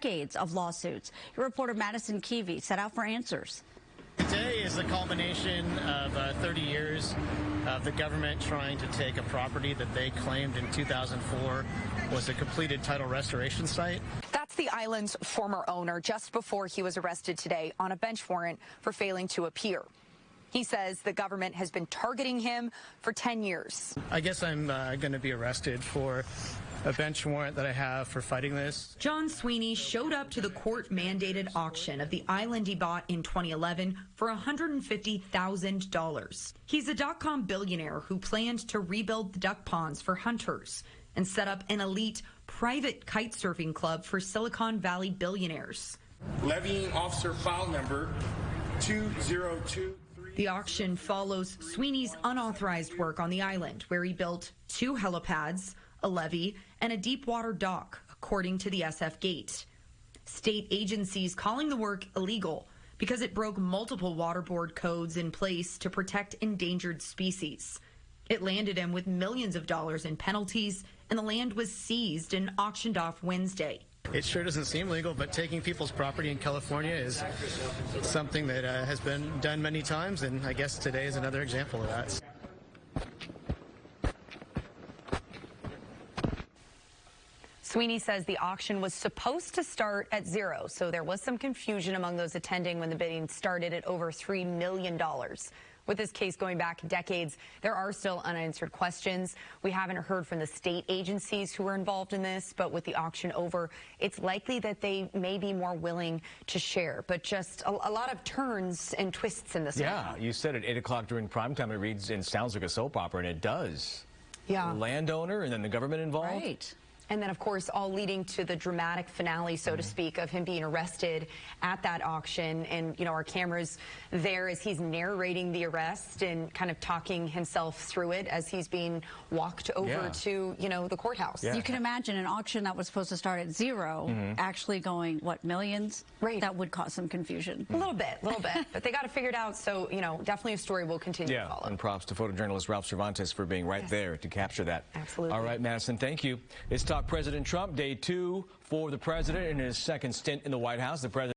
decades of lawsuits. Your reporter Madison Keevy set out for answers. Today is the culmination of 30 years of the government trying to take a property that they claimed in 2004 was a completed title restoration site. That's the island's former owner just before he was arrested today on a bench warrant for failing to appear. He says the government has been targeting him for 10 years. I guess I'm going to be arrested for a bench warrant that I have for fighting this. John Sweeney showed up to the court-mandated auction of the island he bought in 2011 for $150,000. He's a dot-com billionaire who planned to rebuild the duck ponds for hunters and set up an elite private kite surfing club for Silicon Valley billionaires. Levying officer file number 202. The auction follows Sweeney's unauthorized work on the island, where he built 2 helipads, a levee, and a deep water dock, according to the SF Gate. State agencies calling the work illegal because it broke multiple water board codes in place to protect endangered species. It landed him with millions of dollars in penalties, and the land was seized and auctioned off Wednesday. It sure doesn't seem legal, but taking people's property in California is something that has been done many times, and I guess today is another example of that. Sweeney says the auction was supposed to start at zero, so there was some confusion among those attending when the bidding started at over $3 million. With this case going back decades, there are still unanswered questions. We haven't heard from the state agencies who were involved in this, but with the auction over, it's likely that they may be more willing to share. But just a lot of turns and twists in this one. Yeah, you said at 8 o'clock during prime time, it reads and sounds like a soap opera, and it does. Yeah. The landowner and then the government involved. Right. And then, of course, all leading to the dramatic finale, so to speak, of him being arrested at that auction. And, you know, our camera's there as he's narrating the arrest and kind of talking himself through it as he's being walked over to, you know, the courthouse. You can imagine an auction that was supposed to start at zero actually going, what, millions? Right. That would cause some confusion. A little bit. But they got it figured out. So, you know, definitely a story we'll continue to follow. And props to photojournalist Ralph Cervantes for being right there to capture that. Absolutely. All right, Madison, thank you. It's Talk President Trump, day 2 for the president in his second stint in the White House. The president